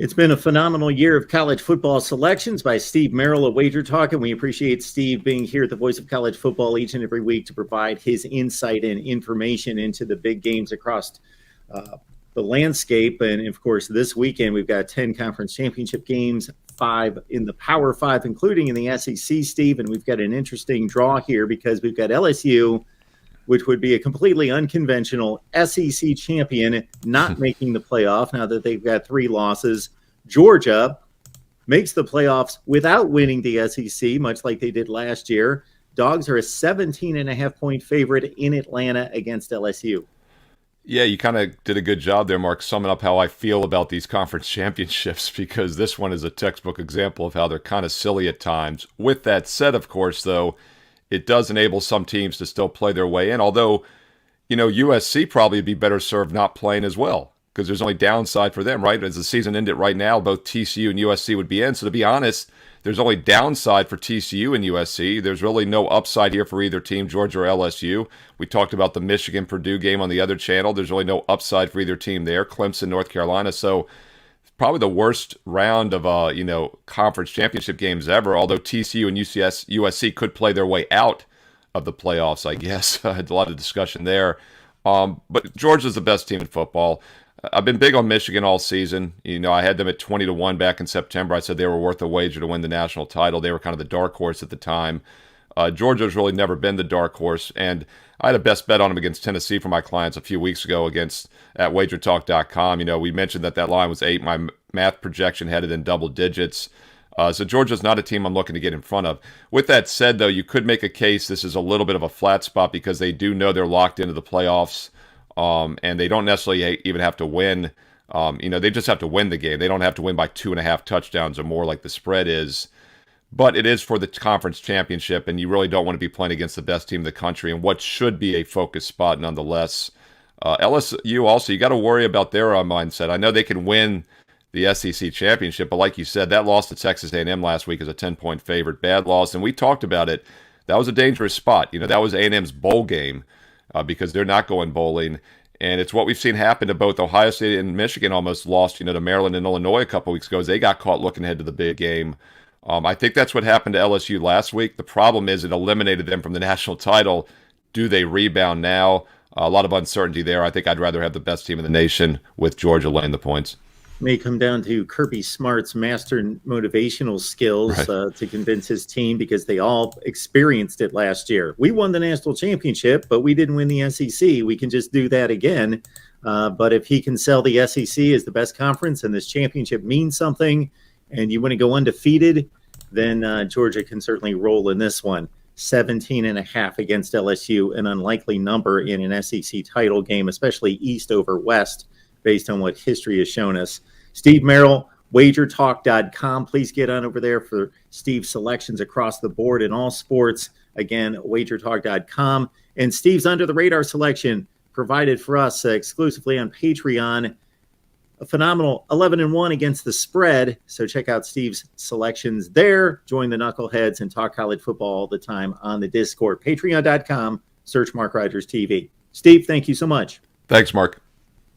It's been a phenomenal year of college football selections by Steve Merrill of Wager Talk, and we appreciate Steve being here at the Voice of College Football each and every week to provide his insight and information into the big games across the landscape. And, of course, this weekend we've got 10 conference championship games, 5 in the Power 5, including in the SEC, Steve, and we've got an interesting draw here because we've got LSU, which would be a completely unconventional SEC champion, not making the playoff now that they've got 3 losses. Georgia makes the playoffs without winning the SEC, much like they did last year. Dogs are a 17.5-point favorite in Atlanta against LSU. Yeah, you kind of did a good job there, Mark, summing up how I feel about these conference championships, because this one is a textbook example of how they're kind of silly at times. With that said, of course, though, it does enable some teams to still play their way in, although, USC probably would be better served not playing as well, because there's only downside for them, right? As the season ended right now, both TCU and USC would be in. So to be honest, there's only downside for TCU and USC. There's really no upside here for either team, Georgia or LSU. We talked about the Michigan-Purdue game on the other channel. There's really no upside for either team there. Clemson, North Carolina. So probably the worst round of conference championship games ever, although TCU and USC could play their way out of the playoffs, I guess. I had a lot of discussion there. But Georgia's the best team in football. I've been big on Michigan all season. I had them at 20-1 back in September. I said they were worth a wager to win the national title. They were kind of the dark horse at the time. Georgia's really never been the dark horse, and I had a best bet on them against Tennessee for my clients a few weeks ago at wagertalk.com. We mentioned that line was 8. My math projection had it in double digits. So Georgia's not a team I'm looking to get in front of. With that said, though, you could make a case this is a little bit of a flat spot because they do know they're locked into the playoffs, and they don't necessarily even have to win. They just have to win the game. They don't have to win by 2.5 touchdowns or more like the spread is. But it is for the conference championship, and you really don't want to be playing against the best team in the country and what should be a focus spot nonetheless. LSU also, you got to worry about their mindset. I know they can win the SEC championship, but like you said, that loss to Texas A&M last week is a 10-point favorite. Bad loss, and we talked about it. That was a dangerous spot. That was A&M's bowl game because they're not going bowling. And it's what we've seen happen to both Ohio State and Michigan almost lost, to Maryland and Illinois a couple weeks ago as they got caught looking ahead to the big game. I think that's what happened to LSU last week. The problem is it eliminated them from the national title. Do they rebound now? A lot of uncertainty there. I think I'd rather have the best team in the nation with Georgia laying the points. May come down to Kirby Smart's master motivational skills to convince his team because they all experienced it last year. We won the national championship, but we didn't win the SEC. We can just do that again. But if he can sell the SEC as the best conference and this championship means something and you want to go undefeated, then Georgia can certainly roll in this one. 17.5 against LSU, an unlikely number in an SEC title game, especially East over West, based on what history has shown us. Steve Merrill, wagertalk.com. Please get on over there for Steve's selections across the board in all sports. Again, wagertalk.com. And Steve's Under the Radar selection provided for us exclusively on Patreon. A phenomenal 11-1 against the spread. So check out Steve's selections there. Join the Knuckleheads and talk college football all the time on the Discord. Patreon.com. Search Mark Rogers TV. Steve, thank you so much. Thanks, Mark.